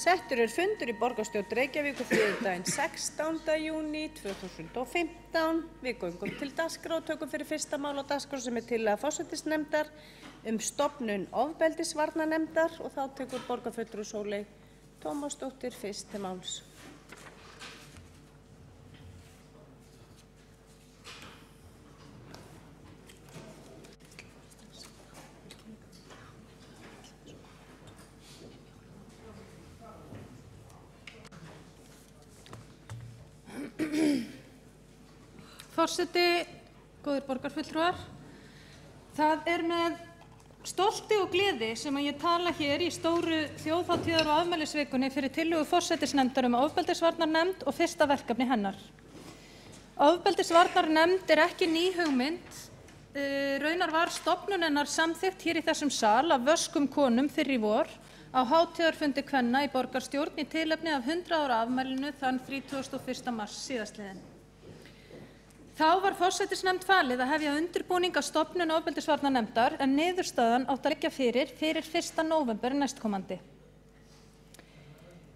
Settur fundur í borgarstjórn Reykjavíkur þriðjudaginn 16. júní 2015. Við göngum til dagskrár og tökum fyrir fyrsta mál á dagskrá sem tillaga forsætisnefndar stofnun ofbeldisvarnanefndar og þá tekur borgarfulltrúi Sóley Tómasdóttir fyrst til máls. Forseti, góðir borgarfulltrúar, það með stolti og gleði sem ég tala hér í stóru þjóðhátíðar- og afmælisvikunni fyrir tillögu forsætisnefndar ofbeldisvarnarnefnd og fyrsta verkefni hennar. Ofbeldisvarnarnefnd ekki ný hugmynd, raunar var stofnun hennar samþykkt hér í þessum sal af vöskum konum fyrr í vor á hátíðarfundi kvenna í borgarstjórn í tilefni af 100 ára afmælinu þann 31. mars síðastliðinn. Þá var forsætisnefnd falið að hefja undirbúning að stofnun ofbeldisvarnarnefndar en niðurstaðan átti að liggja fyrir 1. nóvember næstkomandi.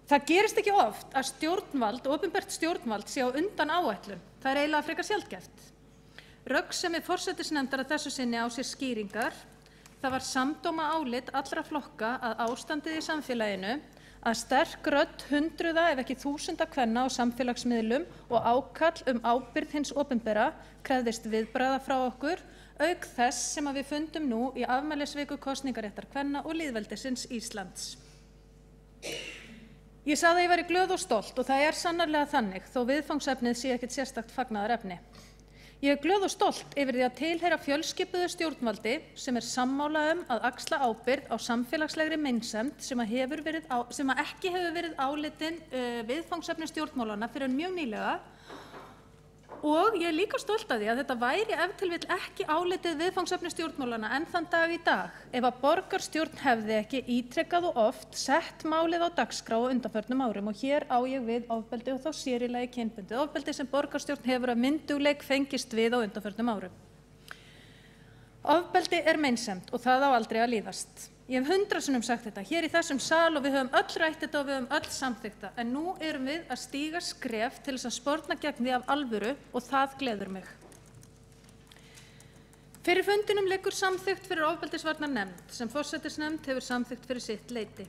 Það gerist ekki oft að stjórnvald, opinbert stjórnvald, sé á undan áætlun. Það eiginlega frekar sjaldgæft. Röggsemi forsætisnefndar að þessu sinni á sér skýringar. Það var samdóma álit allra flokka að ástandið í samfélaginu, að sterk rödd hundruða ef ekki þúsunda kvenna á samfélagsmiðlum og ákall ábyrgð hins opinbera krefðist viðbragða frá okkur, auk þess sem við fundum nú í afmælisviku kosningaréttar kvenna og lýðveldisins Íslands. Ég sagði að ég væri glöð og stolt og það sannarlega þannig, þó viðfangsefnið sé ekkert sérstakt fagnaðarefni. Ég glöð og stolt yfir því að tilheyra fjölskipuðu stjórnvaldi sem sammála að axla ábyrgð á samfélagslegri meinsemd sem ekki hefur verið álitin viðfangsefni stjórnmálanna fyrir mjög nýlega, og ég líka stolt af því að þetta væri ef til vill ekki álitið viðfangsefni stjórnmálanna enn þann dag í dag ef að borgarstjórn hefði ekki ítrekað og oft sett málið á dagskrá á undanförnum árum, og hér á ég við ofbeldi og þá sér í lagi kynbundið ofbeldi sem borgarstjórn hefur að myndugleik fengist við á undanförnum árum. Ofbeldi meinsemd og það á aldrei að líðast. Ég hef 100 sinnum sagt þetta hér í þessum sal og við höfum öll rætt þetta og við höfum öll samþykkt það, en nú erum við að stíga skref til þess að sporna gegn því af alvöru og það gleður mig. Fyrir fundinum liggur samþykkt fyrir ofbeldisvarnarnefnd sem forsætisnefnd hefur samþykkt fyrir sitt leyti.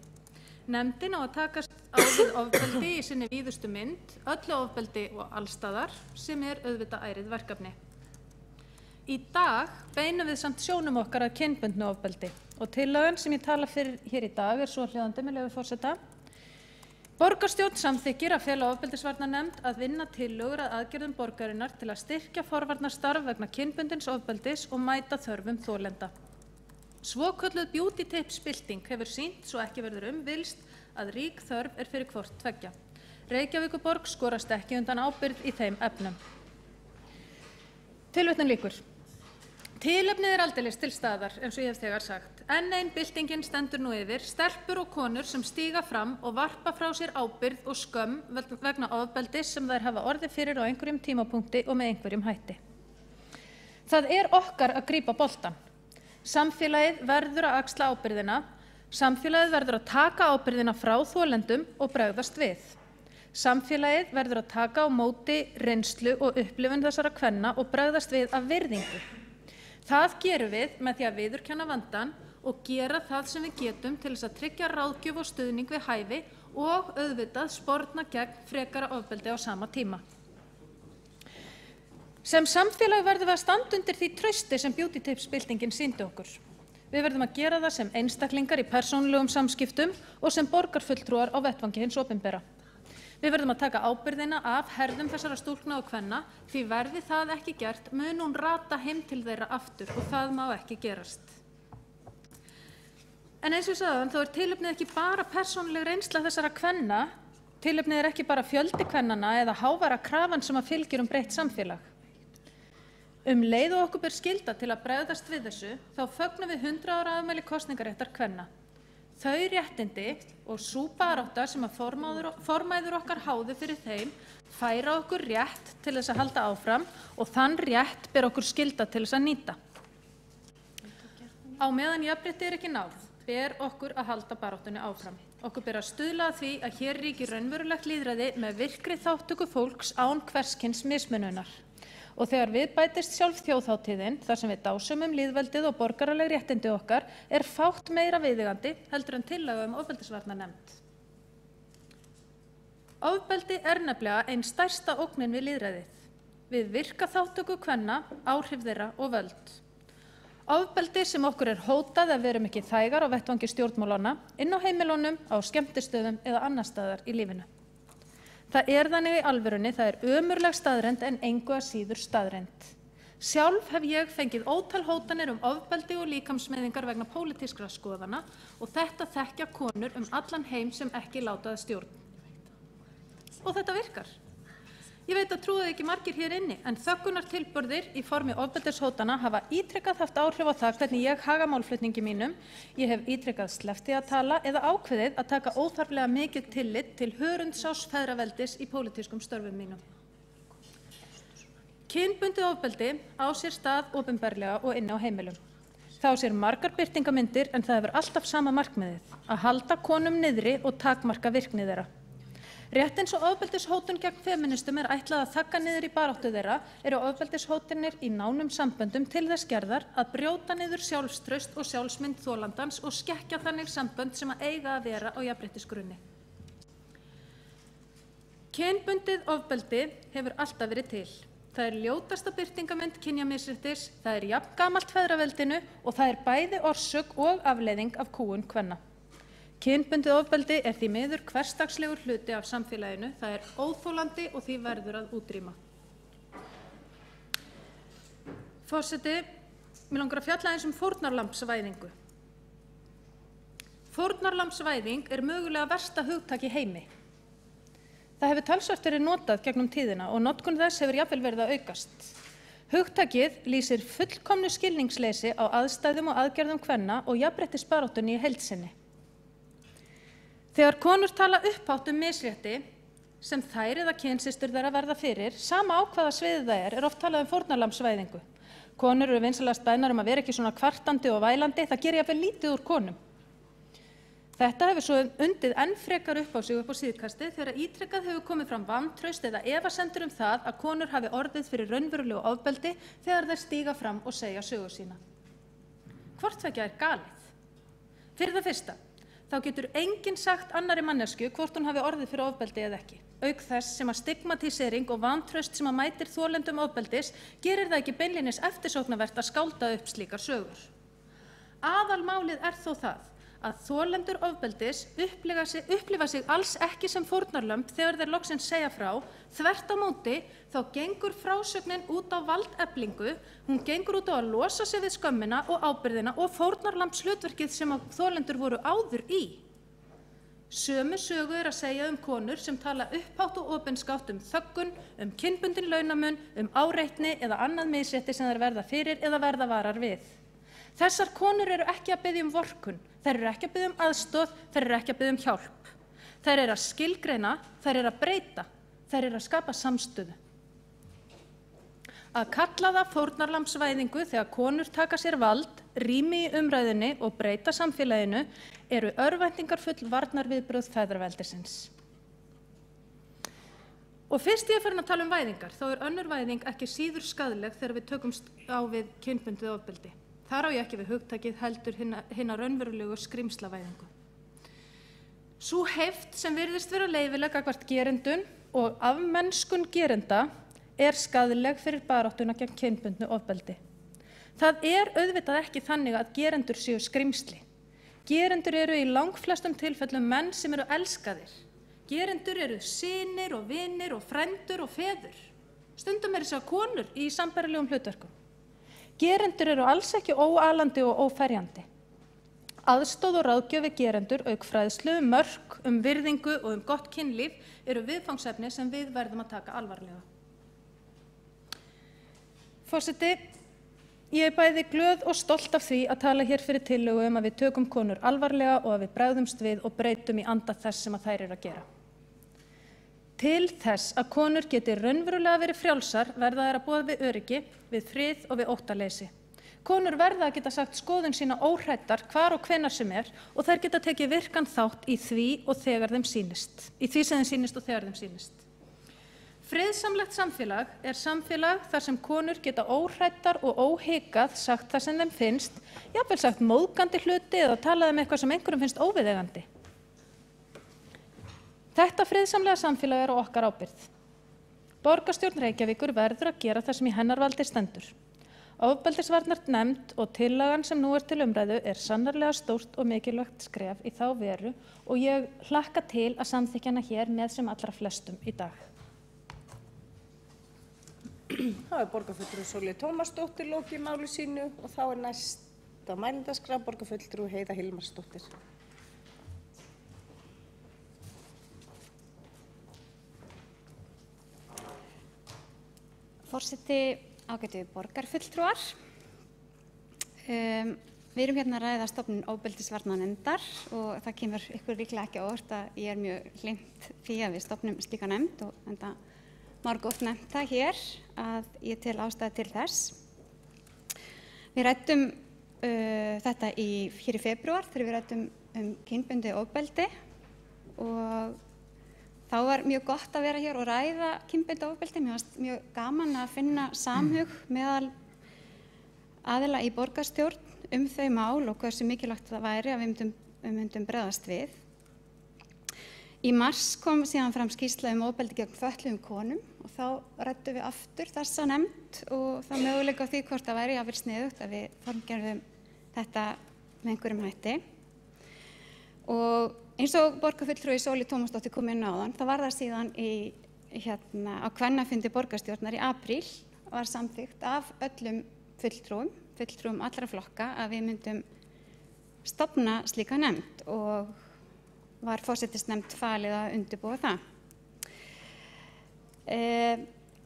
Nefndin á að takast á við ofbeldi í sinni víðustu mynd, öllu ofbeldi og allstaðar, sem auðvitað ærið verkefni. Í dag beinum við samt sjónum okkar að kynbundnu ofbeldi og tillagan sem ég tala fyrir hér í dag svohljóðandi, með leyfi forseta. Borgarstjórn samþykkir að fela ofbeldisvarnarnefnd að vinna tillögur að aðgerðum borgarinnar til að styrkja forvarnarstarf vegna kynbundins ofbeldis og mæta þörfum þolenda. Svokölluð beauty tips bylting hefur sýnt, svo ekki verður villst, að rík þörf fyrir hvort tveggja. Reykjavíkurborg skorast ekki undan ábyrgð í þeim efnum. Tilvitnun lýkur. Tilefnið aldeilis til staðar, eins og ég hef þegar sagt. Enn ein byltingin stendur nú yfir, stelpur og konur sem stíga fram og varpa frá sér ábyrgð og skömm vegna ofbeldis sem þær hafa orðið fyrir á einhverjum tímapunkti og með einhverjum hætti. Það okkar að grípa boltann. Samfélagið verður að axla ábyrgðina, samfélagið verður að taka ábyrgðina frá þolendum og bregðast við. Samfélagið verður að taka á móti reynslu og upplifun þessara kvenna og bregðast við af virðingu. Það gerum við með því að viðurkenna vandann og gera það sem við getum til þess að tryggja ráðgjöf og stuðning við hæfi og auðvitað sporna gegn frekara ofbeldi á sama tíma. Sem samfélag verðum við að standa undir því trausti sem beauty tips byltingin sýndi okkur. Við verðum að gera það sem einstaklingar í persónulegum samskiptum og sem borgarfulltrúar á vettvangi hins opinbera. Við verðum að taka ábyrgðina af herðum þessara stúlkna og kvenna, því verði það ekki gert mun hún rata heim til þeirra aftur og það má ekki gerast. En eins og ég sagði, þá tilefnið ekki bara persónuleg reynsla þessara kvenna, tilefnið ekki bara fjöldi kvennanna eða háværa krafan sem að fylgir breytt samfélag. Leið og okkur ber skylda til að bregðast við þessu, þá fögnum við 100 ára afmæli kosningaréttar kvenna. Þau réttindi og sú barátta sem að formæður okkar háðu fyrir þeim færa okkur rétt til þess að halda áfram og þann rétt ber okkur skylda til þess að nýta. Á meðan jafnrétti ekki náð, ber okkur að halda baráttunni áfram. Okkur ber að stuðla að því að hér ríkir raunverulegt lýðræði með virkri þátttöku fólks án hvers kyns mismununar. Og þegar við bætist sjálf þjóðhátíðin, þar sem við dásumum lýðveldið og borgaraleg réttindi okkar, er fátt meira viðeigandi heldur en tillaga ofbeldisvarnarnefnd. Ofbeldi er nefnilega ein stærsta ógnin við lýðræðið. Við virka þátttöku kvenna, áhrif þeirra og völd. Ofbeldi sem okkur er hótað ef við erum ekki þægar á vettvangi stjórnmálanna, inn á heimilunum, á skemmtistöðum eða annar staðar í lífinu. Það er þannig í alvörunni, það er ömurleg staðreynd en engu að síður staðreynd. Sjálf hef ég fengið ótal hótanir ofbeldi og líkamsmeiðingar vegna pólitískra skoðana og þetta þekkja konur allan heim sem ekki látaði stjórn. Og þetta virkar. Ég veit að trúðu ekki margir hér inni, en þöggunartilburðir í formi ofbeldishótana hafa ítrekkað haft áhrif á það hvernig ég haga málflutningi mínum. Ég hef ítrekkað sleppt því að tala eða ákveðið að taka óþarflega mikið tillit til hörundsás feðraveldis í pólitískum störfum mínum. Kynbundið ofbeldi á sér stað opinberlega og inni á heimilum. Það á sér margar birtingamyndir en það hefur alltaf sama markmiðið, að halda konum niðri og takmarka virkni þeirra. Rétt eins og ofbeldishótun gegn feministum er ætlað að þagga niður í baráttu þeirra, eru ofbeldishótanir í nánum samböndum til þess gerðar að brjóta niður sjálfstraust og sjálfsmynd þolandans og skekkja þannig sambönd sem að eiga að vera á jafnréttisgrunni. Kynbundið ofbeldi hefur alltaf verið til. Það er ljótasta birtingamynd kynjamisréttis, það er jafngamalt feðraveldinu og það er bæði orsök og afleiðing af kúgun kvenna. Kynbundið ofbeldi er því miður hversdagslegur hluti af samfélaginu, það er óþolandi og því verður að útrýma. Forseti, mig langar að fjalla aðeins fórnarlambsvæðingu. Fórnarlambsvæðing er mögulega versta hugtak í heimi. Það hefur talsvert verið notað gegnum tíðina og notkun þess hefur jafnvel verið að aukast. Hugtakið lýsir fullkomnu skilningsleysi á aðstæðum og aðgerðum kvenna og jafnréttisbaráttunni í heild sinni. Þegar konur tala upphátt misrétti sem þær eða kynsystur þeirra verða fyrir, sama á hvaða sviði það er oft talað fórnarlambsvæðingu. Konur eru vinsalast beðnar að vera ekki svona kvartandi og vælandi, það gerir jafnvel lítið úr konum. Þetta hefur svo undið enn frekar upp á sig upp á síðkastið þegar ítrekkað hefur komið fram vantraust eða efasemdir það að konur hafi orðið fyrir raunverulegu ofbeldi þegar þær stíga fram og segja sögu sína. Hvort tveggja er galið. Fyrir það fyrsta, þá getur enginn sagt annarri manneskju hvort hún hafi orðið fyrir ofbeldi eða ekki. Auk þess sem að stigmatísering og vantraust sem að mætir þolendum ofbeldis gerir það ekki beinlínis eftirsóknarvert að skálda upp slíkar sögur. Aðalmálið er þó það að þolendur ofbeldis upplifa sig alls ekki sem fórnarlömb þegar þeir loksins segja frá, þvert á móti þá gengur frásögnin út á valdeflingu, hún gengur út á að losa sig við skömmina og ábyrgðina og fórnarlambshlutverkið sem þolendur voru áður í. Sömu sögu er að segja konur sem tala upphátt og opinskátt þöggun, kynbundinn launamun, áreitni eða annað misrétti sem þær verða fyrir eða verða varar við. Þessar konur eru ekki að biðja vorkunn, þær eru ekki að biðja aðstoð, þær eru ekki að biðja hjálp. Þær eru að skilgreina, þær eru að breyta, þær eru að skapa samstöðu. Að kalla það fórnarlambsvæðingu þegar konur taka sér vald, rými í umræðunni og breyta samfélaginu eru örvæntingarfull varnarviðbrögð feðraveldisins. Og fyrst ég er farin að tala væðingar, þá er önnur væðing ekki síður skaðleg þegar við tökumst á við kynbundið ofbeldi. Þar á ég ekki við hugtakið heldur hina raunverulegu skrimslavæðingu. Sú heift sem virðist vera leyfileg gagnvart gerendum og afmennskun gerenda er skaðleg fyrir baráttuna gegn kynbundnu ofbeldi. Það er auðvitað ekki þannig að gerendur séu skrimsli. Gerendur eru í langflestum tilfellum menn sem eru elskaðir. Gerendur eru synir og vinir og frændur og feður. Stundum eru þessar konur í sambærilegum hlutverkum. Gerendur eru alls ekki óalandi og óferjandi. Aðstoð og ráðgjöf við gerendur auk fræðslu, mörk, virðingu og gott kynlíf eru viðfangsefni sem við verðum að taka alvarlega. Forseti, ég er bæði glöð og stolt af því að tala hér fyrir tillögu að við tökum konur alvarlega og að við bregðumst við og breytum í anda þess sem að þær eru að gera. Til þess að konur geti raunverulega verið frjálsar verða þær að búa við öryggi, við frið og við óttaleysi. Konur verða að geta sagt skoðun sína óhræddar hvar og hvenær sem og þær geta tekið virkan þátt í því og þegar þeim sýnist. Í því sem þeim sýnist og þegar þeim sýnist. Friðsamlegt samfélag samfélag þar sem konur geta óhræddar og óhikað sagt það sem þeim finnst, jafnvel sagt móðgandi hluti eða talað eitthvað sem einhverjum finnst óviðeigandi. Þetta friðsamlega samfélag á okkar ábyrgð. Borgarstjórn Reykjavíkur verður að gera það sem í hennar valdi stendur. Ofbeldisvarnarnefnd og tillagan sem nú til umræðu sannarlega stórt og mikilvægt skref í þá veru og ég hlakka til að samþykkja hana hér með sem allra flestum í dag. Það borgarfulltrúi Sóley Tómasdóttir lokið máli sínu og þá næsta mælendaskrá borgarfulltrúi Heiða Hilmarsdóttir. Forseti, ágætu borgarfulltrúar. Við erum hérna að ræða stofnun ofbeldisvarnarnefndar og það kemur ykkur líklega ekki á óvart að ég mjög hlynnt því að við stofnum slíka nefnd og enda margoft nefnt það hér að ég tel ástæðu til þess. Við ræddum þetta hér í febrúar þegar við ræddum kynbundið ofbeldi og þá var mjög gott að vera hér og ræða kynbundið ofbeldi. Mér fannst mjög gaman að finna samhug meðal aðila í borgarstjórn þau mál og hversu mikilvægt það væri að við myndum bregðast við. Í mars kom síðan fram skýrsla ofbeldi gegn fötluðum konum og þá ræddum við aftur þessa nefnd og það möguleika á því hvort það væri jafnvel sniðugt að við formgerðum þetta með einhverjum hætti. Og eins og borgarfulltrúi Sóley Tómasdóttir kom inn á áðan, þá var það síðan á kvennafundi borgarstjórnar í apríl var samþykkt af öllum fulltrúum allra flokka að við myndum stofna slíka nefnd og var forsætisnefnd falið að undirbúa það.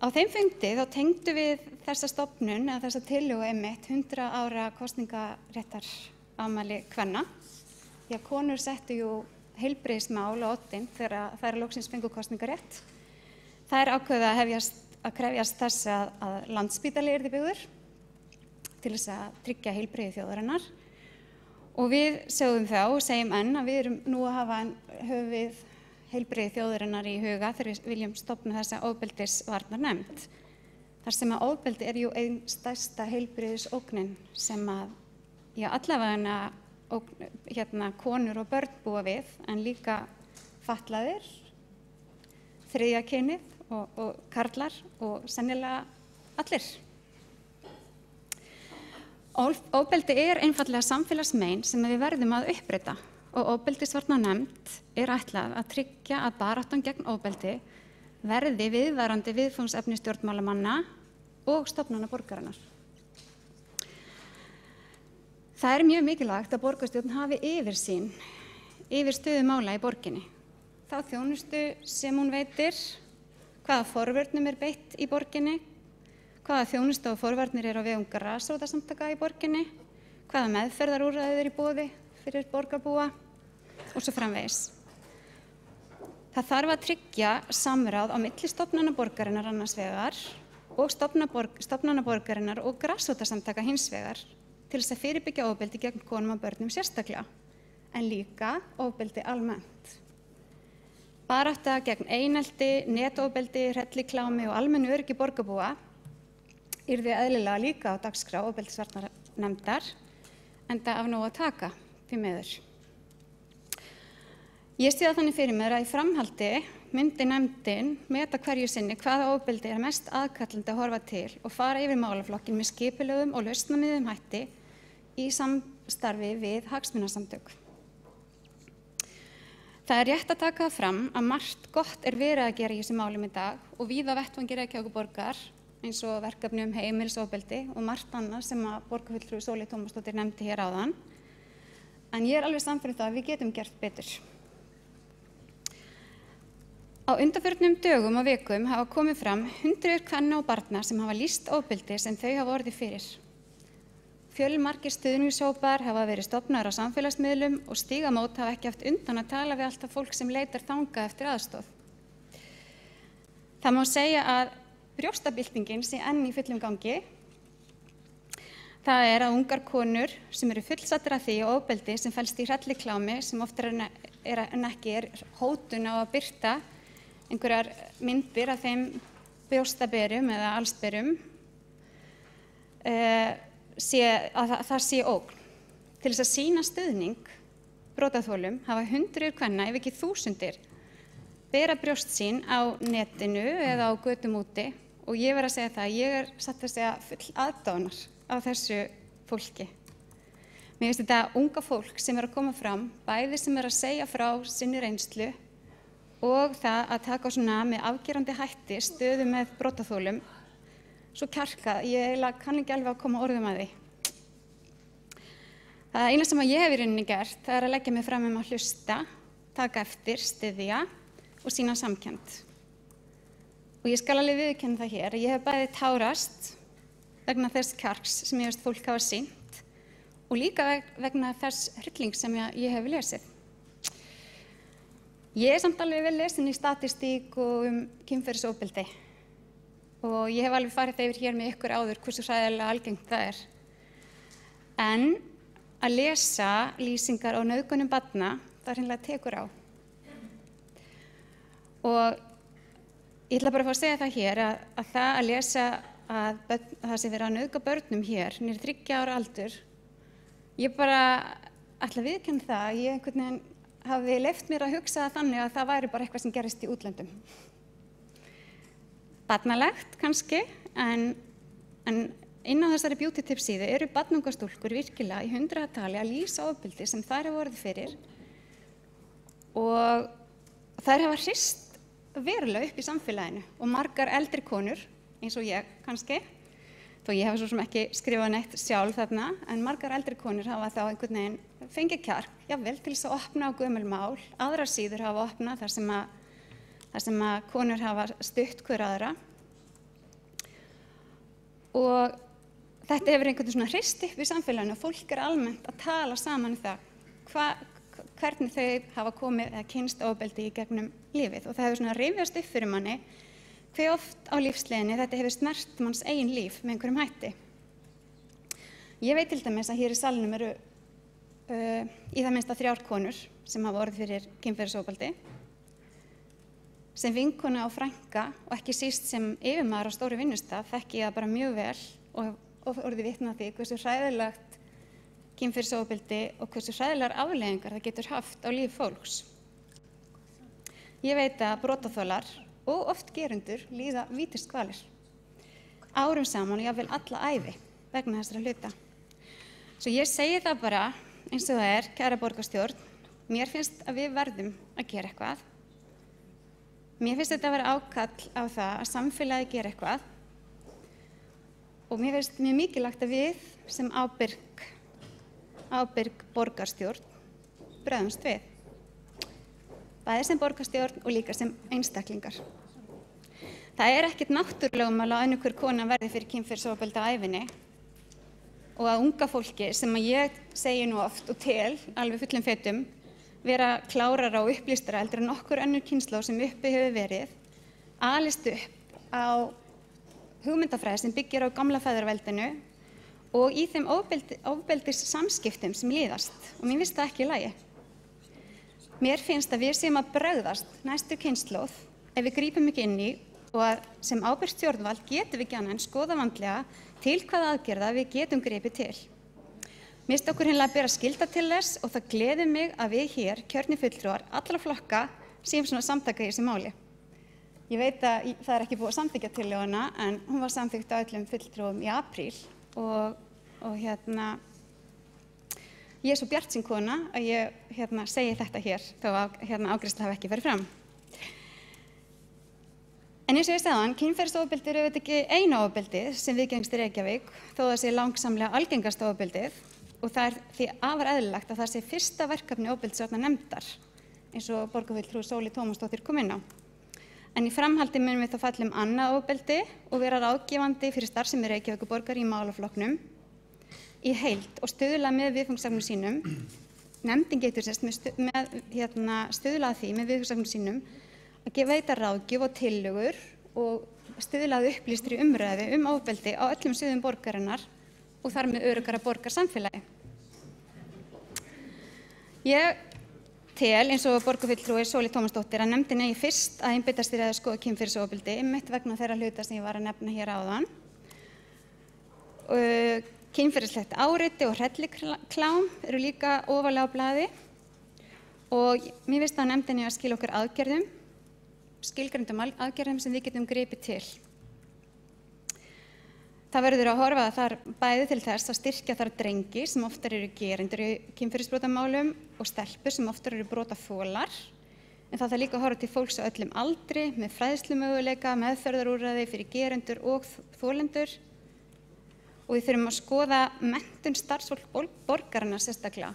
Á þeim fundi þá tengdu við þessa stofnun eða þessa tillögu 100 ára kosningaréttarafmæli kvenna. Því að konur settu heilbrigðismál á oddinn þegar þær loksins fengu kosningarétt. Þær ákveðu að krefjast þess að Landspítali yrði byggður til þess að tryggja heilbrigði þjóðarinnar. Og við sögðum þá og segjum enn að við erum nú að höfum við heilbrigði þjóðarinnar í huga þegar við viljum stofna þessa ofbeldisvarnarnefnd. Þar sem að ofbeldi ein stærsta heilbrigðisógnin sem að allavega konur og börn búa við, en líka fatlaðir, þriðja kynið og karlar og sennilega allir. Ofbeldi einfaldlega samfélagsmein sem við verðum að uppræta og ofbeldisvarnarnefnd ætlað að tryggja að baráttan gegn ofbeldi verði viðvarandi viðfangsefni stjórnmálamanna og stofnana borgarinnar. Það mjög mikilvægt að borgarstjórn hafi yfirsýn yfir stöðu mála í borginni. Þá þjónustu sem hún veitir, hvaða forvörnum beitt í borginni, hvaða þjónustu og forvarnir á vegum grasrótarsamtaka í borginni, hvaða meðferðarúrræði í boði fyrir borgarbúa og svo framvegis. Það þarf að tryggja samráð á milli stofnana borgarinnar annars vegar og stofnana borgarinnar og grasrótarsamtaka hins vegar til þess að fyrirbyggja ofbeldi gegn konum og börnum sérstaklega, en líka ofbeldi almennt. Barátta gegn einelti, netofbeldi, hrelliklámi og almennu öryggi borgarbúa yrði eðlilega líka á dagskrá ofbeldisvarnarnefndar, enda af nógu að taka, því miður. Ég sé það þannig fyrir mér að í framhaldi myndi nefndin meta hverju sinni hvaða ofbeldi mest aðkallandi að horfa til og fara yfir málaflokkin með skipulegum og lausnamiðum hætti í samstarfi við hagsmunasamtök. Það rétt að taka fram að margt gott verið að gera í þessum málum í dag og víða á vettvangi Reykjavíkurborgar eins og verkefni heimilisofbeldi og margt annað sem að borgarfulltrúi Sóley Tómasdóttir nefndi hér áðan. En ég alveg sannfærð það að við getum gert betur. Á undanförnum dögum og vikum hafa komið fram hundruð kvenna og barna sem hafa lýst ofbeldi sem þau hafa orðið fyrir. Fjölmargir stuðningshópar hafa verið stofnaðir á samfélagsmiðlum og Stígamót hafa ekki haft undan að tala við allt það fólk sem leitar þangað eftir aðstoð. Það má segja að brjóstabyltingin sé enn í fullum gangi. Það að ungar konur sem eru fullsattar af því og ofbeldi sem felst í hrelliklámi sem oftar en ekki hótun á að birta einhverjar myndir af þeim brjóstaberum eða allsberum, það sé ógn. Til þess að sýna stuðning brotaþolum hafa hundruð kvenna, ef ekki þúsundir, bera brjóst sín á netinu eða á götum úti og ég verð að segja það, ég satt að segja full aðdáunar á þessu fólki. Mér finnst þetta unga fólk sem að koma fram, bæði sem að segja frá sinni reynslu og það að taka svona með afgerandi hætti stöðu með brotaþolum, svo kjarkað, ég kann ekki alveg að koma orðum að því. Það eina sem ég hef í rauninni gert, það að leggja mig fram að hlusta, taka eftir, styðja og sýna samkennd. Og ég skal alveg viðurkenna það hér, ég hef bæði tárast vegna þess kjarks sem ég veist fólk hafa sýnt og líka vegna þess hryllings sem ég hef lesið. Ég samt alveg vel lesin í statistík og kynferðisofbeldi og ég hef alveg farið yfir hér með ykkur áður hversu hræðilega algengt það En að lesa lýsingar á nauðgunum barna, það hreinlega tekur á. Og ég ætla bara að fá að segja það hér að það að lesa að það sé verið að nauðga börnum hér niður 3 ára aldur, ég bara ætla að viðurkenna það að ég einhvern veginn hafi leyft mér að hugsa þannig að það væri bara eitthvað sem gerist í útlöndum. Barnalegt kannski, en inn á þessari beauty tips síðu eru barnungastúlkur virkilega í 100-tali að lýsa ofbeldi sem þær hafa orðið fyrir og þær hafa hrist verulega upp í samfélaginu og margar eldri konur, eins og ég kannski, þó ég hef svo sem ekki skrifað neitt sjálf þarna, en margar eldri konur hafa þá einhvern veginn fengið kjark, jafnvel til þess að opna á gömul mál, aðrar síður hafa opnað þar sem að konur hafa stutt hver aðra. Og þetta hefur einhvern veginn svona hrist upp í samfélaginu og fólk almennt að tala saman það hvernig þau hafa komið eða kynnst ofbeldi í gegnum lífið og það hefur svona rifjast upp fyrir manni hve oft á lífsleiðinni þetta hefur snert manns eigin líf með einhverjum hætti. Ég veit til dæmis að hér í salnum eru í það minnsta 3 konur sem hafa orðið fyrir kynferðisofbeldi, sem vinkona og frænka og ekki síst sem yfirmaður á stóru vinnustað þekki ég það bara mjög vel og orðið vitna því hversu hræðilegt kynferðisofbeldi og hversu hræðilegar afleiðingar það getur haft á líf fólks. Ég veit að brotaþolar og oft gerendur líða vítiskvalir árum saman og jafnvel alla ævi vegna þessara hluta. Svo ég segi það bara eins og það kæra borgarstjórn, mér finnst að við verðum að gera eitthvað. Mér finnst þetta að vera ákall á það að samfélagið gera eitthvað og mér finnst mjög mikilvægt að við sem ábyrg borgarstjórn bregðumst við. Bæði sem borgarstjórn og líka sem einstaklingar. Það ekkert náttúrulögmál að önnur hver kona verði fyrir kynferðisofbeldi á ævinni og að unga fólki sem að ég segi nú oft og tel alveg fullum fetum vera klárara og upplýstara heldur en nokkur önnur kynslóð sem uppi hefur verið alist upp á hugmyndafræði sem byggir á gamla feðraveldinu og í þeim ofbeldis samskiptum sem líðast og mér finnst það ekki í lagi. Mér finnst að við séum að bregðast næstu kynslóð ef við grípum ekki inn í og að sem ábyrgt stjórnvald getum við ekki annað en skoða vandlega til hvaða aðgerða við getum gripið til. Mér finnst okkur hreinlega að bera skylda til þess og það gleður mig að við hér, kjörnir fulltrúar, allra flokka, séum svona samtaka í þessu máli. Ég veit að það ekki búið að samþykkja tillöguna en hún var samþykkt á öllum fulltrúum í apríl og ég svo bjartsýn kona að ég segi þetta hér þó að afgreiðsla hafi ekki farið fram. En eins og ég sagði áðan, kynferðisofbeldi er auðvitað ekki eina ofbeldið sem viðgengst í Reykjavík þó það sé langsamlega algengasta ofbeldið og það því afar eðlilegt að það sé fyrsta verkefni ofbeldisvarnarnefndar eins og borgarfulltrúi Sóli Tómasdóttir kom inn á. En í framhaldi munum við þá fjalla annað ofbeldi og vera ráðgefandi fyrir starfsemi Reykjavíkurborgar í málaflokknum í heild og stuðla með viðfangsefnum sínum. Nefndin getur stuðla að því með viðfangsefnum sínum að veita ráðgjöf og tillögur og stuðla að upplýstri umræðu ofbeldi á öllum sviðum borgarinnar og þar með öruggara borgarsamfélagi. Ég tel, eins og borgarfulltrúi Sóley Tómasdóttir, að nefndin eigi fyrst að einbeita sér að skoða kynferðisofbeldi, einmitt vegna þeirra hluta sem ég var að nefna hér áðan. Kynferðislegt áreiti og hrelliklám eru líka ofarlega á blaði og mér finnst að nefndin eigi að skila okkur aðgerðum, skilgreindum aðgerðum sem við getum gripið til. Það verður að horfa þar bæði til þess að styrkja þar drengi sem oftar eru gerendur í kynferðisbrotamálum og stelpur sem oftar eru brotaþolar. En það þarf líka að horfa til fólks á öllum aldri með fræðslumöguleika, meðferðarúrræði fyrir gerendur og þolendur. Og við þurfum að skoða menntun starfsfólk borgaranna sérstaklega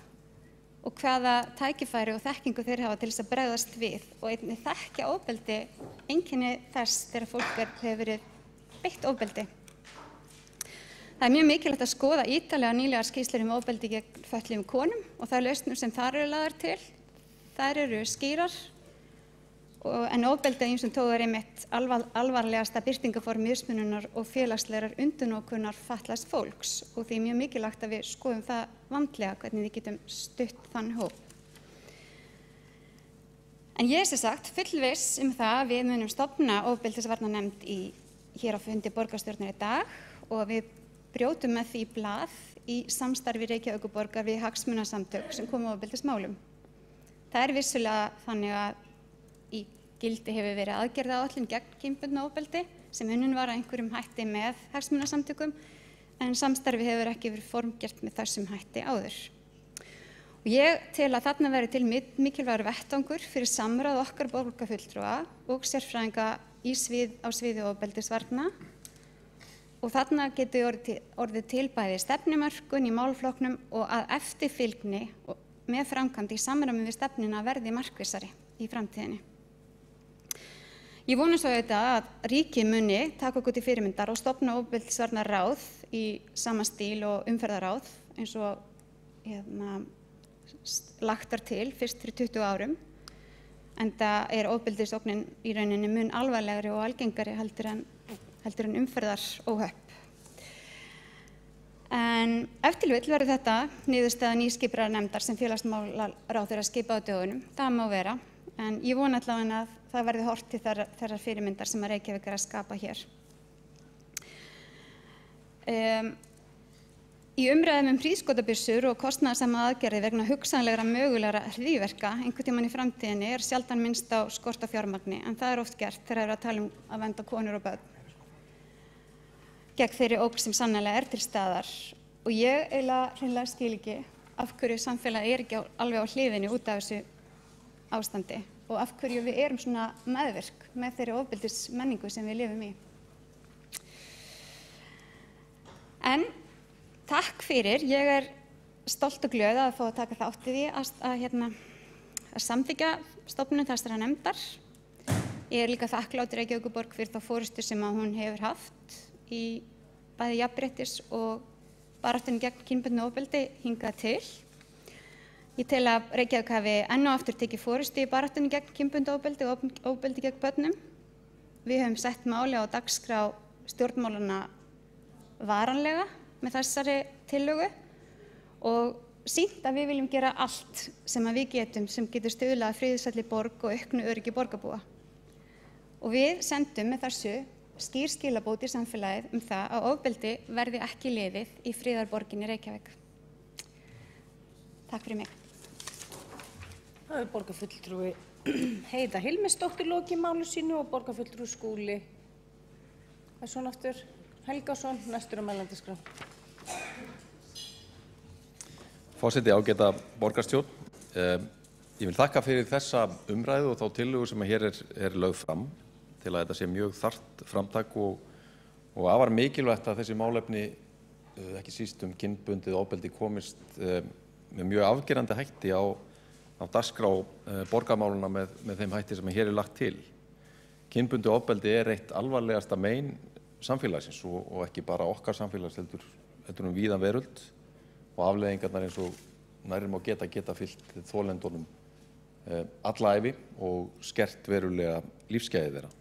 og hvaða tækifæri og þekkingu þeir hafa til þess að bregðast við og einnig þekkja ofbeldi, einkenni þess þegar fólk hefur verið beitt ofbeldi. Það er mjög mikilvægt að skoða ítarlega nýlegar skýrslur ofbeldi gegn fötluðum konum og þær lausnir sem þar eru lagðar til. Þær eru skýrar en ofbeldi af ýmsum toga er einmitt alvarlegasta birtingarform mismununar og félagslegrar undirnokunar fatlaðs fólks og því er mjög mikilvægt að við skoðum það vandlega hvernig við getum stutt þann hóp. En ég er sem sagt fullviss það að við munum stofna ofbeldisvarnarnefnd hér á fundi borgarstjórnar í dag og við brjótum með því blað í samstarfi Reykjavíkurborgar við hagsmunasamtök sem koma á ofbeldismálum. Það er vissulega þannig að í gildi hefur verið aðgerðaáætlun gegn kynbundnu ofbeldi sem unnin var að einhverjum hætti með hagsmunasamtökum en samstarfi hefur ekki verið formgert með þessum hætti áður. Og ég tel að þarna verði til mikilvægur vettvangur fyrir samráð okkar borgarfulltrúa og sérfræðinga á sviði ofbeldisvarna. Og þarna getur orðið til bæði stefnumörkun í málaflokknum og að eftirfylgni með framkvæmd í samræmi við stefnuna verði markvissari í framtíðinni. Ég vona svo að ríkið muni taka okkur til fyrirmyndar og stofna ofbeldisvarnaráð í sama stíl og umferðarráð eins og lagt til fyrst fyrir 20 árum. Enda er ofbeldisógnin í rauninni mun alvarlegri og algengari heldur en umferðaróhöpp. En ef til vill verður þetta niðurstaða nýskipaðrar nefndar sem félagsmálaráðherra skipa á dögunum. Það má vera, en ég vona allavega að það verði horft til þeirrar fyrirmyndar sem að Reykjavík er að skapa hér. Í umræðum hríðskotabyssur og kostnaðarsama aðgerðir vegna hugsanlegra mögulegra hryðjuverka einhvern tímann í framtíðinni er sjaldan minnst á skort á fjármagni, en það er oft gert þegar er að tala að vernda konur og börn gegn þeirri ógn sem sannarlega er til staðar. Og ég hreinlega skil ekki af hverju samfélagið er ekki alveg á hliðinni út af þessu ástandi og af hverju við erum svona meðvirk með þeirri ofbeldismenningu sem við lifum í. En takk fyrir, ég er stolt og glöð að fá að taka þátt í því að samþykkja stofnun þessarar nefndar. Ég er líka þakklát Reykjavíkurborg fyrir þá forystu sem hún hefur haft í bæði jafnréttis og baráttunni gegn kynbundnu ofbeldi hingað til. Ég tel að Reykjavík hafi enn og aftur tekið forystu í baráttunni gegn kynbundnu ofbeldi og ofbeldi gegn börnum. Við höfum sett máli á dagskrá stjórnmálanna varanlega með þessari tillögu og sýnt að við viljum gera allt sem við getum sem getur stuðlað að friðsælli borg og auknu öryggi borgarbúa. Og við sendum með þessu skýr skilaboð í samfélagið það að ofbeldi verði ekki liðið í friðarborginni Reykjavík. Takk fyrir mig. Það er borgarfulltrúi Heiða Hilmisdóttir lokið máli sínu og borgarfulltrúi Skúli Helgason næstur á mælendaskrá. Forseti, ágæta borgarstjórn. Ég vil þakka fyrir þessa umræðu og þá tillögu sem hér er lögð fram til að þetta sé mjög þarft framtak og afar mikilvægt að þessi málefni, ekki síst kynbundið ofbeldi, komist með mjög afgerandi hætti á dagskrá borgarmálana með þeim hætti sem hér er lagt til. Kynbundið ofbeldi er eitt alvarlegasta mein samfélagsins og ekki bara okkar samfélags heldur víðan veröld og afleiðingarnar eins og nærri má geta fylgt þolendunum alla ævi og skert verulega lífsgæði þeirra.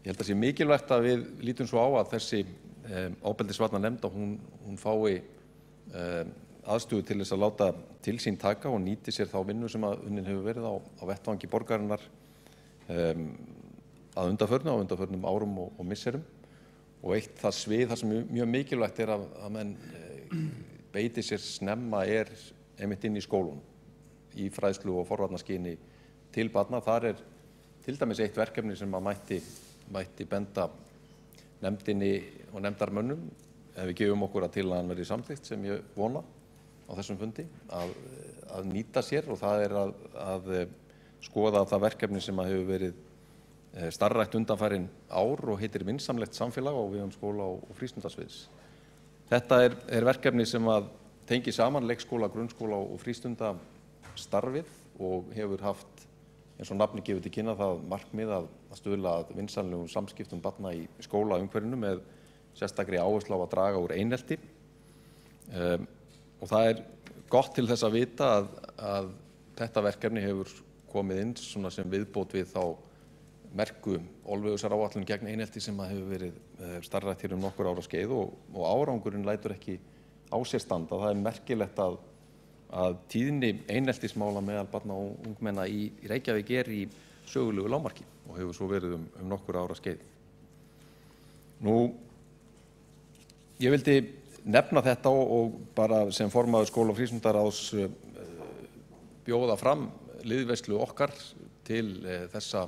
Ég held að sé mikilvægt að við lítum svo á að þessi ofbeldisvarnanefnd að hún fái aðstöðu til þess að láta til sín taka og nýti sér þá vinnu sem að unnin hefur verið á vettvangi borgarinnar að undanförnum árum og misserum. Og eitt það svið þar sem mjög mikilvægt að menn beiti sér snemma einmitt inn í skólunum, í fræðslu og forvarnaskyni til barna. Þar til dæmis eitt verkefni sem að mætti benda nefndinni og nefndarmönnum, ef við gefum okkur að tillagan verði samþykkt, sem ég vona á þessum fundi, að nýta sér, og það að skoða það verkefni sem að hefur verið starfrækt undanfarin ár og heitir Vinsamlegt samfélag á vegum skóla og frístundasviðs. Þetta er verkefni sem að tengi saman leikskóla, grunnskóla og frístundastarfið og hefur haft, eins og nafni gefur til kynna, það markmið að stuðla að vinsamlegum samskiptum barna í skólaumhverfinu með sérstakri áherslu á að draga úr einelti. Og það er gott til þess að vita að þetta verkefni hefur komið inn svona sem viðbót við þá merku Olveigusar-áætlun gegn einelti sem að hefur verið starfrækt hér nokkur ára skeið og árangurinn lætur ekki á sér standa. Það er merkilegt að tíðni eineltismála meðal barna og ungmenna í Reykjavík í sögulegu lágmarki og hefur svo verið nokkur ára skeið. Ég vildi nefna þetta og bara sem formaður skóla- og frístundaráðs bjóða fram liðveislu okkar til þessa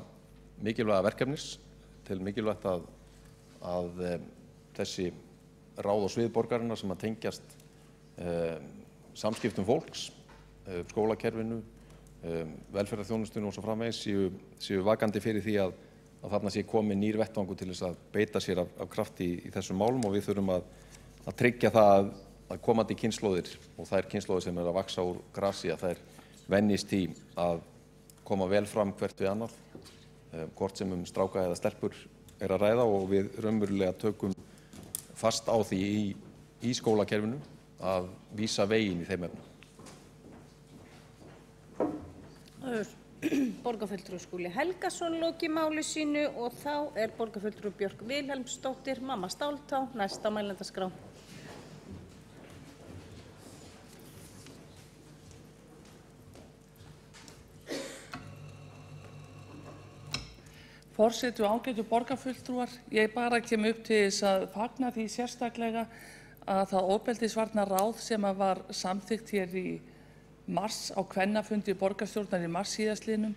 mikilvæga verkefnis, til mikilvægt að þessi ráð og svið borgarinnar sem að tengjast samskiptum fólks, skólakerfinu, velferðarþjónustunni og svo framvegis séu vakandi fyrir því að þarna sé komið nýr vettvangur til þess að beita sér af krafti í þessum málum, og við þurfum að tryggja það að komandi kynslóðir og þær kynslóðir sem að vaxa úr grasi að þær venjist í að koma vel fram hvert við annað, hvort sem stráka eða stelpur að ræða, og við raunverulega tökum fast á því í skólakerfinu að vísa veginn í þeim efnum. Borgarfulltrúi Skúli Helgason lokið máli sínu og þá borgarfulltrúi Björk Vilhelmsdóttir, mamma Stáltá, næst á mælendaskrá. Forseti og ágætu borgarfulltrúar, ég bara kem upp til þess að fagna því sérstaklega að það ofbeldisvarnaráð sem var samþykkt hér í mars á kvennafundi borgarstjórnar í mars síðastliðnum,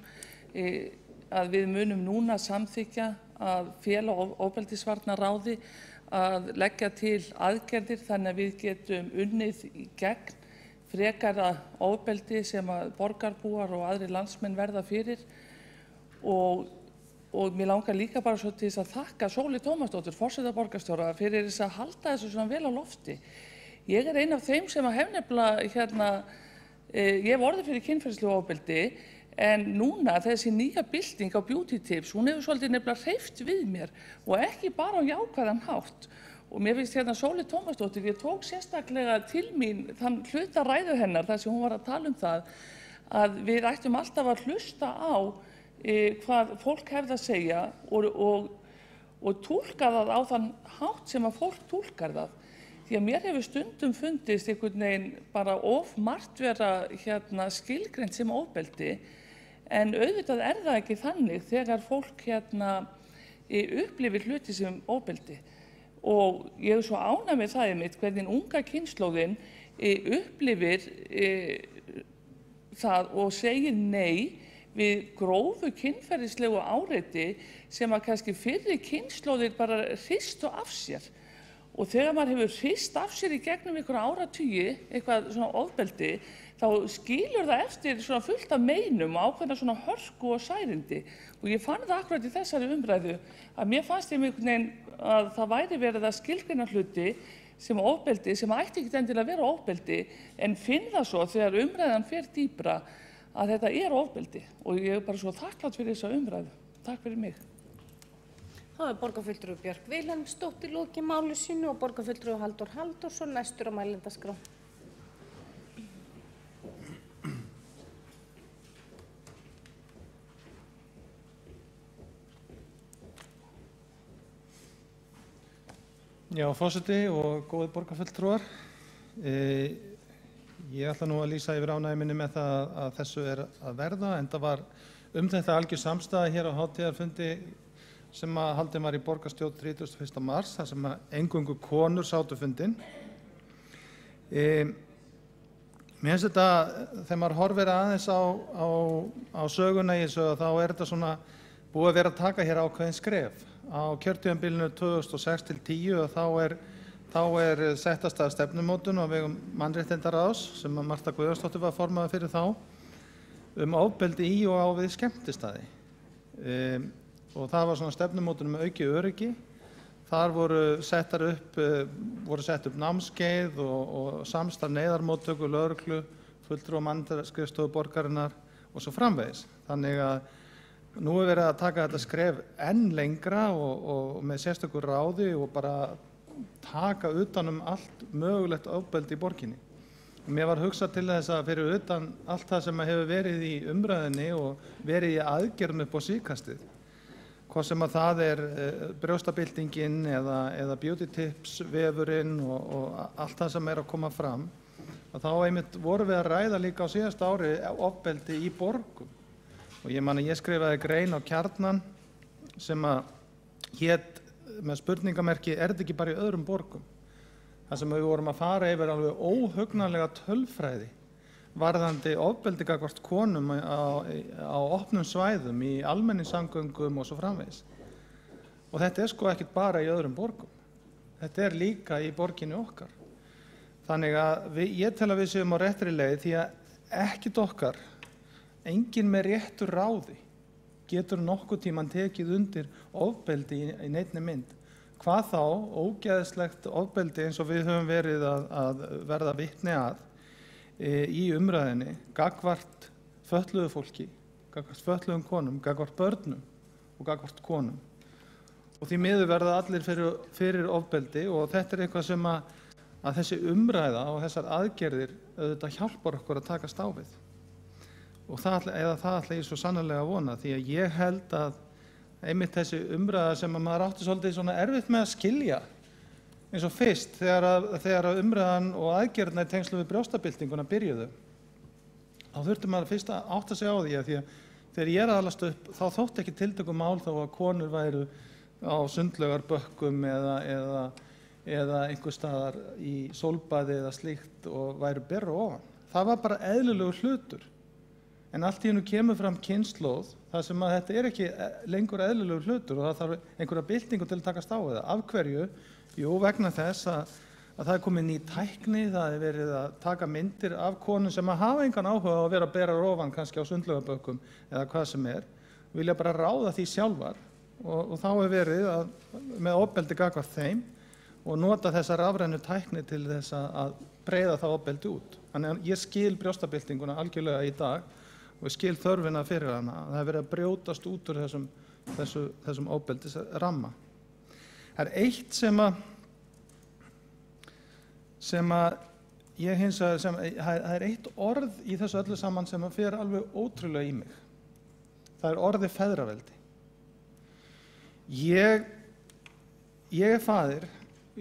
að við munum núna samþykkja að fela ofbeldisvarnaráði að leggja til aðgerðir þannig að við getum unnið í gegn frekara ofbeldi sem að borgarbúar og aðrir landsmenn verða fyrir. Og mér langar líka bara svo til þess að þakka Sólu Tómasdóttur, forseta borgarstjóra, fyrir þess að halda þessu svona vel á lofti. Ég ein af þeim sem að hef nefnilega ég hef orðið fyrir kynferðislegu ofbeldi, en núna þessi nýja bylting á beauty tips, hún hefur svolítið nefnilega hreyft við mér og ekki bara á jákvæðan hátt. Og mér finnst Sólu Tómasdóttir, ég tók sérstaklega til mín þann hluta ræðu hennar þar sem hún var að tala það að við ættum alltaf að hlusta á hvað fólk hefði að segja og túlka það á þann hátt sem að fólk túlkar það. Því að mér hefur stundum fundist einhvern veginn bara of margt vera skilgreint sem ofbeldi, en auðvitað það ekki þannig þegar fólk upplifir hluti sem ofbeldi. Og ég svo ánægð með það einmitt hvernig unga kynslóðin upplifir það og segir nei við grófu kynferðislegu áreiti sem að kannski fyrri kynslóðir bara hristu af sér. Og þegar maður hefur hrist af sér í gegnum einhverja áratugi, eitthvað svona ofbeldi, þá skilur það eftir svona fullt af meinum og ákveðna svona hörku og særindi. Og ég fann það akkurat í þessari umræðu að mér fannst einhvern veginn að það væri verið að skilgreina hluti sem ofbeldi sem ætti ekki endilega að vera ofbeldi, en finn það svo þegar umræðan fer dýpra að þetta ofbeldi, og ég bara svo þakklátt fyrir þessa umræðu. Takk fyrir mig. Þá borgarfulltrúi Björk Vilhelmsdóttir lokið máli sínu og borgarfulltrúi Halldór Halldórsson næstur á mælendaskrá. Já, forseti og góðir borgarfulltrúar. Ég ætla nú að lýsa yfir ánægju minni með það að þessu að verða, enda var þetta algjör samstaða hér á hátíðarfundi sem haldinn var í borgarstjórn 31. mars, þar sem eingöngu konur sátu fundinn. Mér finnst þetta, þegar maður horfir aðeins á söguna í þessu, þá þetta svona búið að vera að taka hér ákveðin skref. Á kjörtímabilinu 2006 til 2010 þá er settast að stefnumótun á vegum Mannréttindaráðs sem Marta Guðjónsdóttir var formaður fyrir þá ofbeldi í og á við skemmtistaði. Og það var svona stefnumótun aukið öryggi. Þar voru sett upp námskeið og samstarf neyðarmóttöku, lögreglu, fulltrúa mannréttindaskrifstofu borgarinnar og svo framvegis. Þannig að nú er verið að taka þetta skref enn lengra og með sérstöku ráði og bara taka utan allt mögulegt ofbeldi í borginni. Mér var hugsað til þess að fyrir utan allt það sem hefur verið í umræðunni og verið í aðgerðum upp á síðkastið, hvað sem að það brjóstabyltingin eða beauty tips vefurinn og allt það sem að koma fram, að þá einmitt vorum við að ræða líka á síðasta ári ofbeldi í borgum. Og ég skrifaði grein á Kjarnan sem að hét með spurningamerki þetta ekki bara í öðrum borgum. Það sem við vorum að fara yfir alveg óhugnanlega tölfræði varðandi ofbeldi gagnvart konum á opnum svæðum, í almenningssamgöngum og svo framvegis. Og þetta sko ekkert bara í öðrum borgum. Þetta líka í borginni okkar. Þannig að ég tel að við séum á réttri leið því að ekkert okkar, enginn með réttu ráði getur nokkuð tímann tekið undir ofbeldi í neinni mynd. Hvað þá ógeðslegt ofbeldi eins og við höfum verið að verða vitni að í umræðinni gagnvart fötluðu fólki, gagnvart fötluðum konum, gagnvart börnum og gagnvart konum. Og því miður verða allir fyrir ofbeldi og þetta eitthvað sem að þessi umræða og þessar aðgerðir auðvitað hjálpar okkur að takast á við. Og það ætla ég svo sannarlega að vona, því að ég held að einmitt þessi umræða sem að maður átti svolítið svona erfitt með að skilja eins og fyrst þegar umræðan og aðgerðina í tengslum við brjóstabyltinguna byrjuðu, þá þurfti maður fyrst að átta sig á því að þegar ég alast upp þá þótti ekki tiltökumál þó að konur væru á sundlaugarbökkum eða einhvers staðar í sólbaði eða slíkt og væru berru ofan. Það var bara eðlilegur hlutur. En allt í einu kemur fram kynslóð þar sem að þetta ekki lengur eðlilegur hlutur og það þarf einhverja byltingu til að takast á við það. Af hverju? Jú, vegna þess að það komið ný tækni, það verið að taka myndir af konum sem að hafa engan áhuga á að vera að bera ofan kannski á sundlaugarbökkum eða hvað sem vilja bara ráða því sjálfar og þá verið með ofbeldi gagnvart þeim og nota þessa rafrænu tækni til þess að breiða það ofbeldi út. Þannig að ég skil brjóstabyltinguna algjörlega í dag og ég skil þörfina fyrir hana. Það hefur verið að brjótast út úr þessum ofbeldisramma. Það eitt sem ég hins vegar, það eitt orð í þessu öllu saman sem fer alveg ótrúlega í mig. Það orðið feðraveldi. Ég faðir,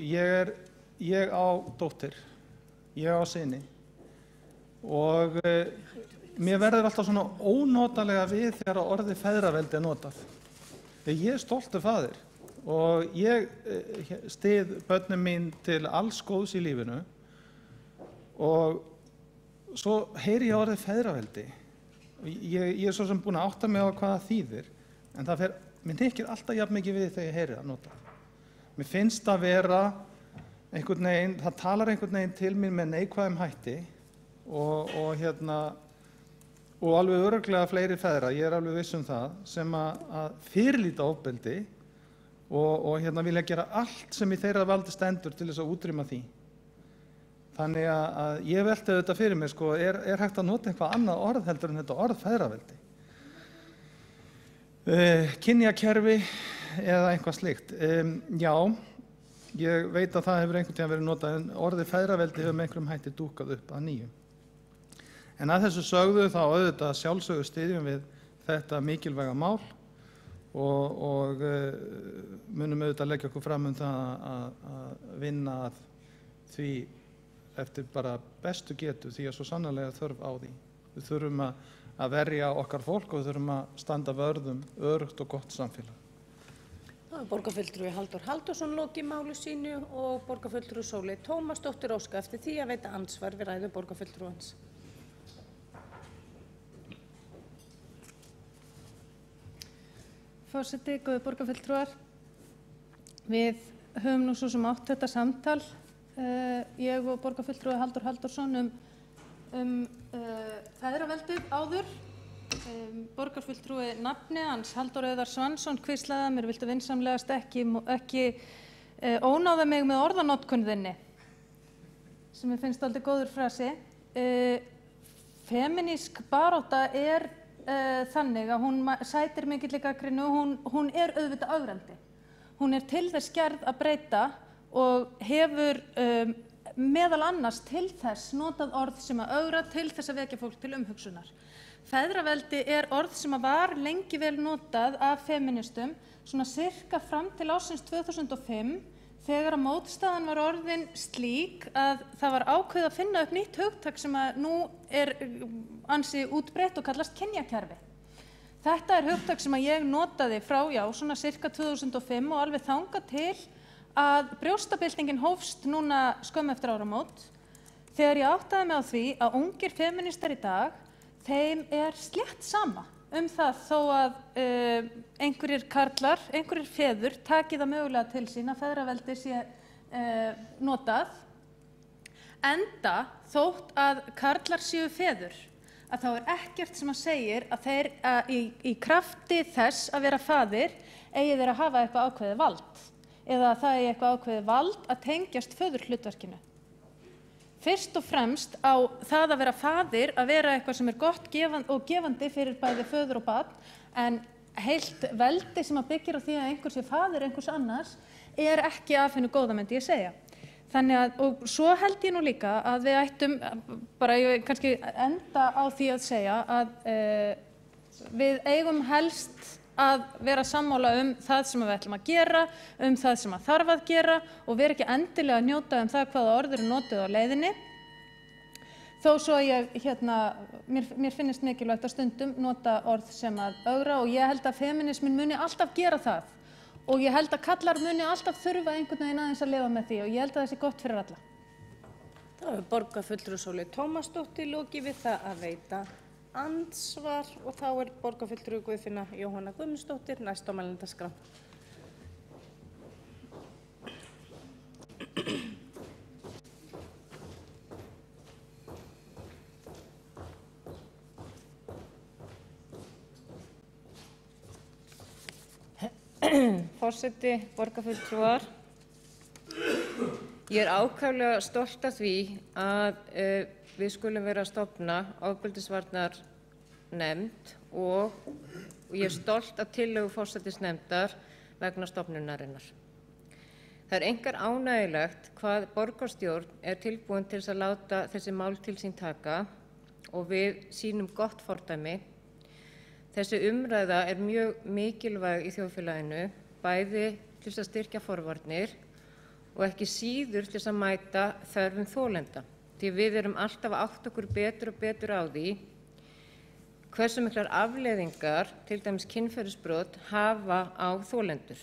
ég á dóttir, ég á syni og mér verður alltaf svona ónotalega við þegar orðið feðraveldi notað. Ég stoltur faðir og ég styð börnin mín til alls góðs í lífinu og svo heyri ég orðið feðraveldi. Ég svo sem búin að átta mig á hvað það þýðir en mér hnykkir alltaf jafn mikið við þegar ég heyri það notað. Mér finnst að vera einhvern veginn, það talar einhvern veginn til mín með neikvæðum hætti og alveg örugglega fleiri feðra, ég alveg viss það, sem að fyrirlíta ofbeldi og vilja gera allt sem í þeirra valdi stendur til þess að útrýma því. Þannig að ég velti þetta fyrir mér, er hægt að nota eitthvað annað orð heldur en þetta orð feðraveldi? Kynjakerfi eða eitthvað slíkt. Já, ég veit að það hefur einhvern tímann verið notað en orðið feðraveldi hefur með einhverjum hætti dúkkað upp að nýju. En að þessu sögðu þá auðvitað sjálfsögðu styðjum við þetta mikilvæga mál og munum auðvitað leggja okkur fram það að vinna að því eftir bara bestu getu, því að svo sannarlega þörf á því. Við þurfum að verja okkar fólk og við þurfum að standa vörð öruggt og gott samfélag. Það borgarfulltrúi Halldór Halldórsson lokið máli sínu og borgarfulltrúi Sóley Tómasdóttir óska eftir því að veita andsvar við ræðu borgarfulltrúans. Forseti, góðir borgarfulltrúar, við höfum nú svo sem átt þetta samtal, ég og borgarfulltrúi Halldór Halldórsson um feðraveldið áður. Borgarfulltrúi nafni hans, Halldór Auðar Svansson, hvíslaði að mér, viltu vinsamlegast ekki ónáða mig með orðanotkun þinni, sem ég finnst aldrei góður frasi. Femínísk barátta þannig að hún sætir mikilli gagnrýni og hún auðvitað ögrandi. Hún til þess gerð að breyta og hefur meðal annars til þess notað orð sem að ögra til þess að vekja fólk til umhugsunar. Feðraveldi orð sem að var lengi vel notað af femínistum, svona sirka fram til ársins 2005, þegar að mótstaðan var orðin slík að það var ákveðið að finna upp nýtt hugtak sem að nú ansi útbreitt og kallast kynjakerfi. Þetta hugtak sem að ég notaði frá, svona sirka 2005 og alveg þangað til að brjóstabyltingin hófst núna skömmu eftir áramót, þegar ég áttaði mig á því að ungir femínistar í dag, þeim slétt sama það þó að einhverjir karlar, einhverjir feður taki það mögulega til sín að feðraveldi sé notað, enda þótt að karlar séu feður, að þá ekkert sem að segir að þeir í krafti þess að vera faðir eigi þeir að hafa eitthvað ákveðið vald, eða að það eigi eitthvað ákveðið vald að tengjast föðurhlutverkinu. Fyrst og fremst á það að vera faðir að vera eitthvað sem gott og gefandi fyrir bæði föður og barn, en heilt veldi sem að byggir á því að einhver sé faðir einhvers annars ekki af hennu góða, myndi ég segja. Þannig að, og svo held ég nú líka að við ættum, bara ég kannski enda á því að segja að við eigum helst að vera sammála það sem við ætlum að gera, það sem að þarf að gera og vera ekki endilega að njóta það hvaða orð notuð á leiðinni. Þó svo mér finnst mikilvægt að stundum nota orð sem að ögra og ég held að femínismin muni alltaf gera það og ég held að kallar muni alltaf þurfa einhvern veginn aðeins að lifa með því og ég held að það sé gott fyrir alla. Það borgarfulltrúi Sóley Tómasdóttir lokið við það að veita andsvar og þá borgarfulltrúi Guðfinna Jóhanna Guðmundsdóttir næst á mælendaskrá. Forseti, borgarfulltrúar, ég ákaflega stolt af því að við skulum vera að stofna ofbeldisvarnarnefnd og ég stolt af tillögu forsætisnefndar vegna stofnunarinnar. Það einkar ánægjulegt hvað borgarstjórn tilbúin til þess að láta þessi mál til sín taka og við sýnum gott fordæmi. Þessi umræða mjög mikilvæg í þjóðfélaginu, bæði til þess að styrkja forvarnir og ekki síður til þess að mæta þörfum þolenda. Því við alltaf að átta okkur betur og betur á því hversu miklar afleiðingar, til dæmis kynferðisbrot, hafa á þolendur.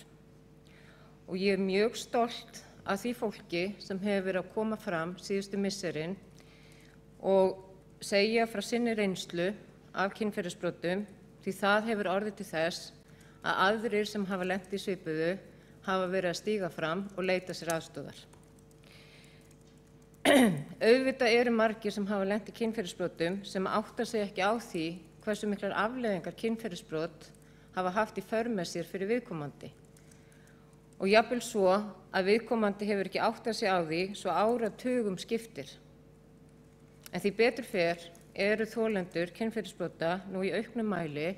Og ég mjög stolt af því fólki sem hefur verið að koma fram síðustu misserin og segja frá sinni reynslu af kynferðisbrotum, því það hefur orðið til þess að aðrir sem hafa lent í svipuðu hafa verið að stíga fram og leita sér aðstoðar. Auðvitað margir sem hafa lent í kynferðisbrotum sem átta sig ekki á því hversu miklar afleiðingar kynferðisbrot hafa haft í för með sér fyrir viðkomandi. Og jafnvel svo að viðkomandi hefur ekki áttað sig á því svo áratugum skiptir. En því betur fer þolendur kynferðisbrota nú í auknum mæli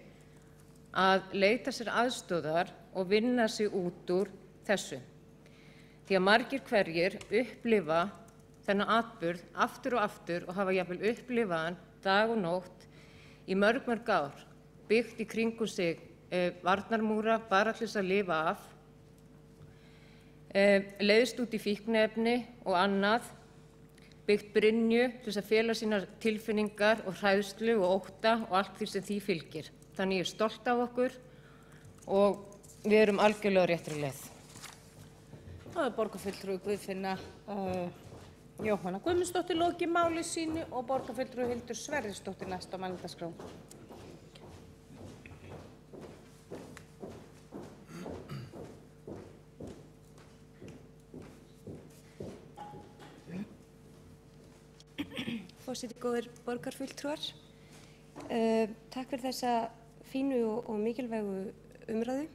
að leita sér aðstoðar og vinna sig út úr þessu. Því að margir hverjir upplifa þennan atburð aftur og hafa jafnvel upplifað hann dag og nótt í mörg ár, byggt í kringum sig varnarmúra bara til þess að lifa af, leiðst út í fíkniefni og annað, byggt brynju til þess að fela sínar tilfinningar og hræðslu og ótta og allt því sem því fylgir. Þannig ég er stolt af okkur og við erum algjörlega á réttri leið. Það er borgarfulltrúi Guðfinna Jóhanna Guðmundsdóttir lokið máli sínu og borgarfulltrúi Hildur Sverrisdóttir næst á mælendaskrá. Forseti, góðir borgarfulltrúar. Takk fyrir þessa fínu og mikilvægu umræðu.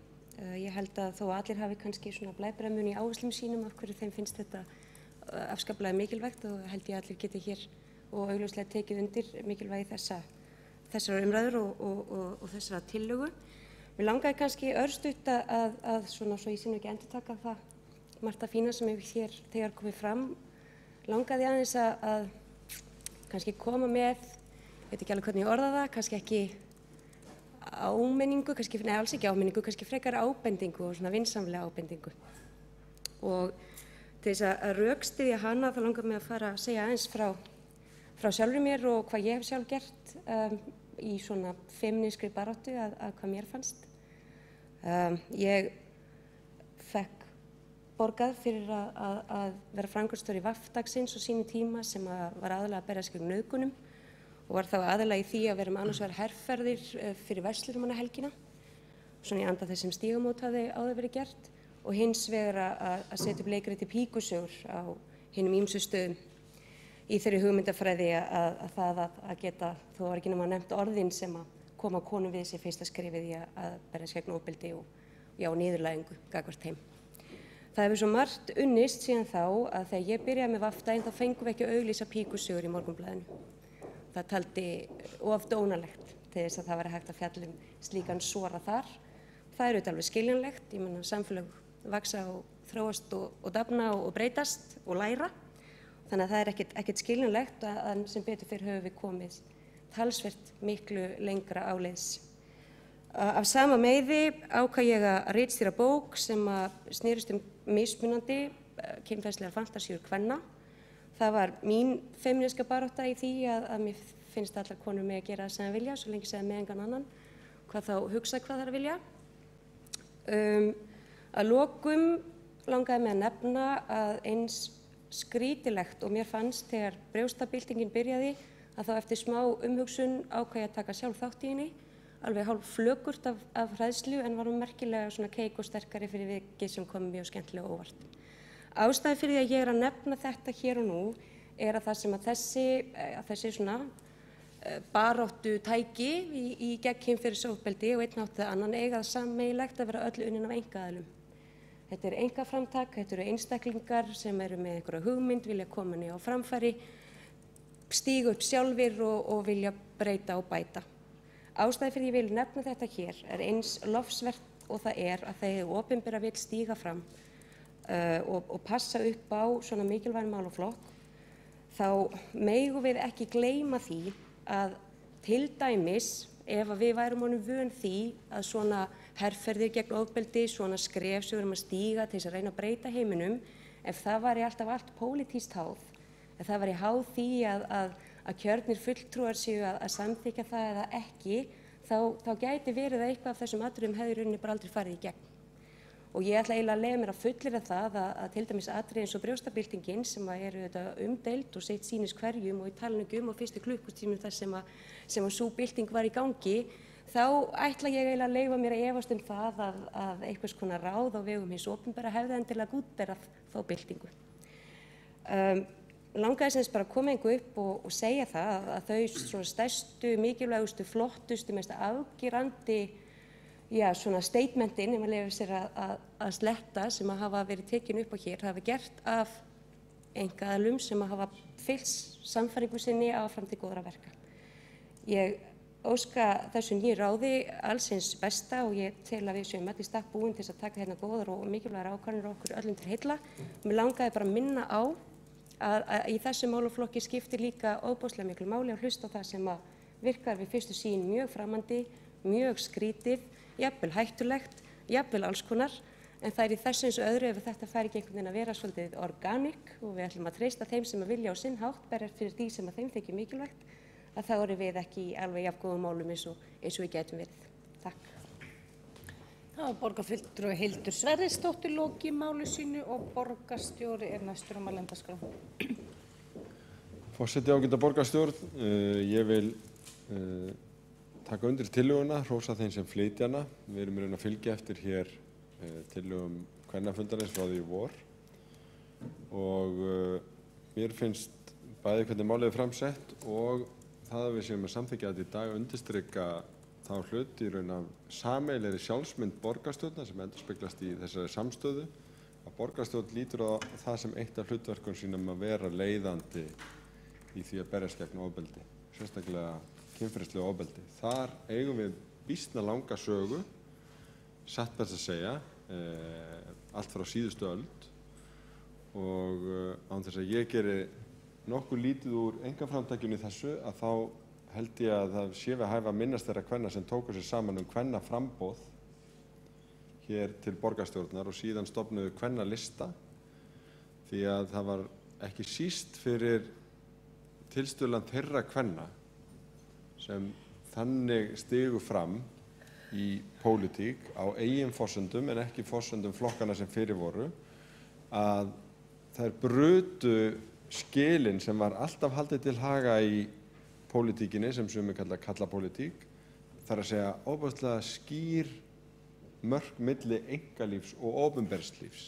Ég held að þó að allir hafi kannski svona blæbragðmun í áherslum sínum af hverju þeim finnst þetta afskaplega mikilvægt og held ég að allir geti hér og augljóslega tekið undir mikilvægi þessar umræður og þessara tillögu. Mér langaði kannski örstutt að svona svo ég sé nú ekki endurtaka það margt af fína sem hefur hér þegar komið fram. Langaði aðeins að kannski koma með, veit ekki alveg hvernig ég orða það, kannski ekki áminningu, alls ekki áminningu, kannski frekar ábendingu og svona vinsamlega ábendingu. Og til þess að rökstyðja hana þá langar mig að fara að segja aðeins frá sjálfri mér og hvað ég hef sjálf gert í svona femínískri baráttu að hvað mér fannst. Ég fekk borgað fyrir að vera framkvæmdastjóri VAFF-dagsins á sínum tíma sem var aðallega að berjast gegn nauðgunum og var þá aðallega í því að vera með annars vegar herferðir fyrir verslunarmannahelgina, svona í anda þess sem Stígamót hafði áður verið gert, og hins vegar að setja upp leikriti píkusögur á hinum ýmsu stöðum í þeirri hugmyndafræði að það að geta, þó var ekki nema nefnt orðin sem að koma konum við sér fyrsta skrefið í að berjast gegn ofbeldi og niðurlægingu gagnvart þeim. Það hefur svo margt unnist síðan þá að þegar ég byrjaði með VAFF-daginn þá fengum við ekki að auglýsa píkusögur í Morgunblaðinu. Það taldi of dónalegt til þess að það væri hægt að fjalla slíkan sora þar. Það er auðvitað alveg skiljanlegt, ég meina samfélag vaxa og þróast og dafna og breytast og læra. Þannig að það er ekkert skiljanlegt að sem betur fyrr höfum við komið talsvert miklu lengra áleiðis. Af sama meiði ákvað ég að ritstýra bók sem snerist mismunandi kynferðislegar fantasíur kvenna. Það var mín femíníska barátta í því að mér finnst allar konur með að gera það sem það vilja, svo lengi sem með engan annan, hvað þá hugsa hvað það vilja. Að lokum langaði mig að nefna að eins skrítilegt og mér fannst þegar brjóstabyltingin byrjaði að þá eftir smá umhugsun ákvað ég að taka sjálf þátt í henni, alveg hálf flökurt af hræðslu en var hún merkilega svona keik og sterkari fyrir vikið sem kom mjög skemmtilega óvart. Ástæðan fyrir því að ég er að nefna þetta hér og nú er að það sem að þessi svona baráttu tæki í gegn kynferðisofbeldi og einn átti annan eiga það sameiginlegt að vera öll unnin af einkaaðilum. Þetta er einkaframtak, þetta eru einstaklingar sem eru með einhverja hugmynd, vilja koma henni á framfæri, stíga upp sjálfir og vilja breyta og bæta. Ástæði fyrir ég vil nefna þetta hér er eins lofsvert og það er að þegar opinbera vill stíga fram og passa upp á svona mikilvægan málaflokk, þá megum við ekki gleyma því að til dæmis ef við værum honum vön því að svona herferðir gegn ofbeldi, svona skref sem við erum að stíga til þess að reyna að breyta heiminum, ef það væri alltaf allt pólitískt háð, ef það væri háð því að kjörnir fulltrúar séu að samþykkja það eða ekki, þá gæti verið að eitthvað af þessum atriðum hefði í rauninni bara aldrei farið í gegn. Og ég ætla eiginlega að leyfa mér að fullyrða það að til dæmis atriði eins og brjóstabyltingin sem eru umdeild og sitt sýnis hverjum og ég tala nú ekki á fyrstu klukkutímum þar sem sú bylting var í gangi, þá ætla ég eiginlega að leyfa mér að efast það að einhvers konar ráð á vegum hins opinbera hefði endilega útberað þá byltingu. Langaði sem bara að koma einhver upp og segja það að þau svona stærstu, mikilvægustu, flottustu, mest afgerandi svona statementin, ef maður leyfir sér að sletta, sem að hafa verið tekin upp á hér, hafa gert af einkaaðilum sem að hafa fylgt sannfæringu sinni áfram til góðra verka. Ég óska þessu nýju ráði alls hins besta og ég tel að við séum öll í stakk búin til að taka hérna góðar og mikilvægar ákvarðanir okkur öllum til heilla. Mér langaði bara að minna á að í þessu málaflokki skiptir líka ofboðslega miklu máli að hlusta á það sem að virkar við fyrstu sýn mjög framandi, mjög skrítið, jafnvel hættulegt, jafnvel alls konar, en það í þessu eins og öðru ef þetta fær ekki einhvern veginn að vera svolítið organik og við ætlum að treysta þeim sem að vilja á sinn hátt berja fyrir því sem að þeim þykir mikilvægt, að það voru við ekki í alveg jafngóðum málum eins og við getum verið. Takk. Það var borgarfulltrúi Hildur Sverrisdóttir loki máli sínu og borgarstjóri næstur á mælendaskrá. Forseti, ágæta borgarstjórn, ég vil taka undir tillöguna, hrósa þeim sem flytja hana. Við erum í raun að fylgja eftir hér tillögum kvennafundarins frá því í vor og mér finnst bæði hvernig málið er framsett og það að við séum að samþykkja þetta í dag undirstrika þá hlut í raun af sameiginlegri sjálfsmynd borgarstjórnar sem endurspeglast í þessari samstöðu að borgarstjórn lítur á það sem eitt af hlutverkum sínum að vera leiðandi í því að berjast gegn ofbeldi, sérstaklega kynferðislegu ofbeldi. Þar eigum við býsna langa sögu, satt best að segja, allt frá síðustu öld og án þess að ég geri nokkuð lítið úr einkaframtakinu í þessu að þá held ég að það sé við hæfa að minnast þeirra kvenna sem tóku sér saman kvennaframboð hér til borgarstjórnar og síðan stofnuðu kvennalista því að það var ekki síst fyrir tilstuðlan þeirra kvenna sem þannig stigu fram í pólitík á eigin forsendum en ekki forsendum flokkana sem fyrir voru að þær brutu skilin sem var alltaf haldið til haga í pólitíkinni sem sumir kalla kallapólitík, þar að segja ofboðslega skýr mörk milli einkalífs og opinbers lífs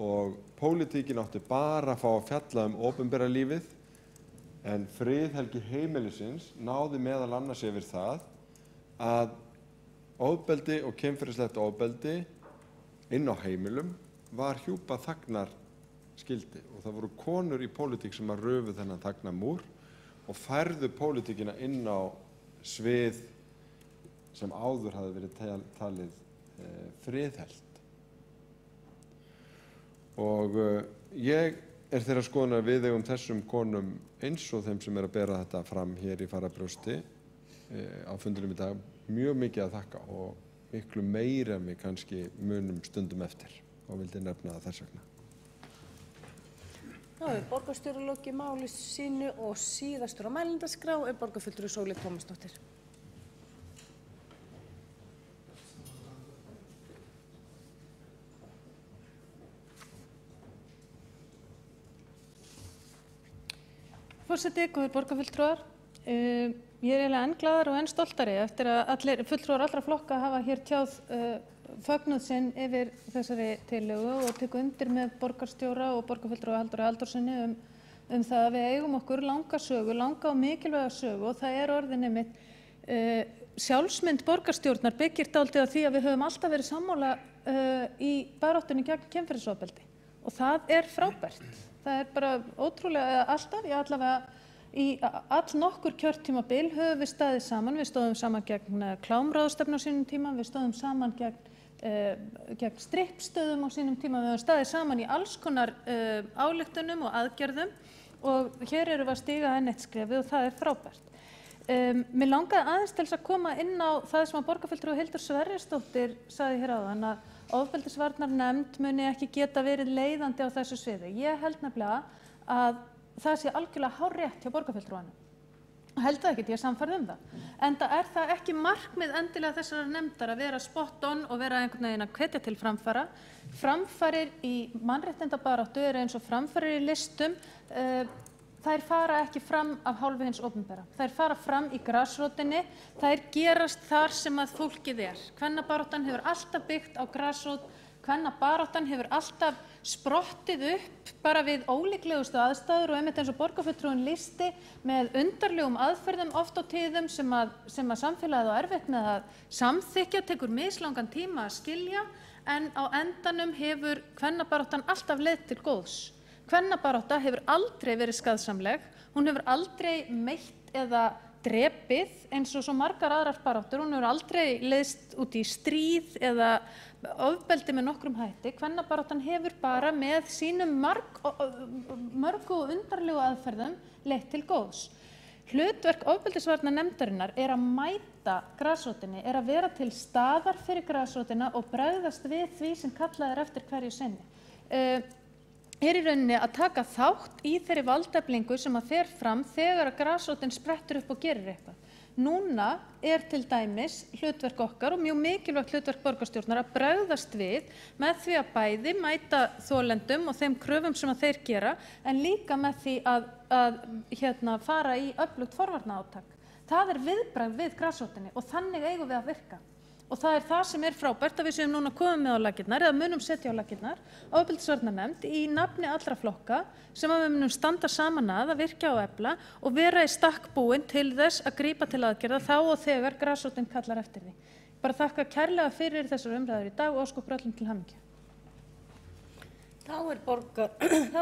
og pólitíkin átti bara að fá að fjalla opinbera lífið en friðhelgi heimilisins náði meðal annars yfir það að ofbeldi og kynferðislegt ofbeldi inn á heimilum var hjúpað þagnarskyldi og það voru konur í pólitík sem að röfu þennan þagnarmúr og færðu pólitíkina inn á svið sem áður hafði verið talið friðhelt. Og ég er þeirrar skoðunar að við eigum þessum konum eins og þeim sem að bera þetta fram hér í Farabrjósti á fundinum í dag mjög mikið að þakka og miklu meira en við kannski munum stundum eftir og vildi nefna það þess vegna. Þá borgarstjóri lokið máli sínu og síðastur á mælendaskrá borgarfulltrúi Sóley Tómasdóttir. Forseti, góðir borgarfulltrúar, ég er eiginlega enn glaðari og enn stoltari eftir að allir fulltrúar allra flokka hafa hér tjáð fögnuð sinn yfir þessari tillögu og tek undir með borgarstjóra og borgarfulltrúa Halldóri Halldórssyni það að við eigum okkur langa sögu, langa og mikilvæga sögu og það er orðin einmitt sjálfsmynd borgarstjórnar byggir dálítið á því að við höfum alltaf verið sammála í baráttunni gegn kynferðisofbeldi og það er frábært. Það er bara ótrúlega alltaf, allavega í allnokkur kjörtímabil höfum við staðið saman. Við stóðum saman gegn klámráðstefnu á sínum tíma, við stóðum saman gegn strippstöðum á sínum tíma, við höfum staðið saman í alls konar ályktunum og aðgerðum og hér erum við að stíga enn eitt skrefið og það er frábært. Mér langaði aðeins til þess að koma inn á það sem að borgarfulltrúi Hildur Sverrisdóttir sagði hér áðan að ofbeldisvarnarnefnd muni ekki geta verið leiðandi á þessu sviði. Ég held nefnilega að það sé algjörlega hárrétt hjá borgarfulltrúanum. Held það ekkert, ég er sannfærð það. Enda er það ekki markmið endilega þessara nefndar að vera spot on og vera einhvern veginn að hvetja til framfara. Framfarir í mannréttindabaráttu eru eins og framfarir í listum. Þær fara ekki fram af hálfu hins opinbera. Þær fara fram í grasrótinni. Þær gerast þar sem að fólkið er. Kvennabaráttan hefur alltaf byggt á grasrót. Kvennabaráttan hefur alltaf sprottið upp bara við ólíklegustu aðstæður og einmitt eins og borgarfulltrúinn lýsti með undarlegum aðferðum oft á tíðum sem að samfélagið á erfitt með að samþykkja, tekur mislangan tíma að skilja en á endanum hefur kvennabaráttan alltaf leið til góðs. Kvennabarátta hefur aldrei verið skaðsamleg, hún hefur aldrei meitt eða drepið eins og svo margar aðrar baráttur, hún hefur aldrei leiðst út í stríð eða ofbeldi með nokkrum hætti. Kvennabaráttan hefur bara með sínum mörgu og undarlegu aðferðum leitt til góðs. Hlutverk ofbeldisvarnarnefndarinnar er að mæta grasrótinni, er að vera til staðar fyrir grasrótina og bregðast við því sem kallað er eftir hverju sinni. Er í rauninni að taka þátt í þeirri valdeflingu sem að fer fram þegar að grasrótin sprettur upp og gerir eitthvað. Núna er til dæmis hlutverk okkar og mjög mikilvægt hlutverk borgarstjórnar að bregðast við með því að bæði mæta þolendum og þeim kröfum sem að þeir gera, en líka með því að fara í öflugt forvarnaátak. Það er viðbragð við grasrótinni og þannig eigum við að virka. Og það er það sem er frábært að við séum núna komið með á laggirnar eða munum setja á laggirnar ofbeldisvarnarnefnd í nafni allra flokka sem að við munum standa saman að virkja og efla og vera í stakk búin til þess að grípa til aðgerða þá og þegar grasrótin kallar eftir því. Bara þakka kærlega fyrir þessar umræður í dag og óska okkur öllum til hamingju. Þá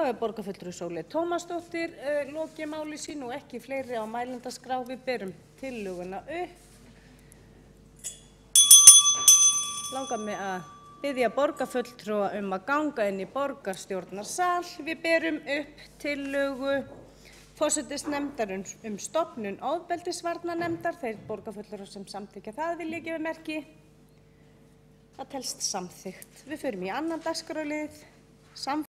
er borgarfulltrúi Sóley Tómasdóttir lokið máli sínu og ekki fleiri á mælendaskrá. Við berum tillöguna upp. Langar mig að biðja borgarfulltrúa að ganga inn í borgarstjórnarsal. Við berum upp tillögu forsætisnefndar stofnun ofbeldisvarnarnefndar. Þeir borgarfulltrúar sem samþykkja það vilja gefa merki. Það telst samþykkt. Við förum í annan dagskrárlið.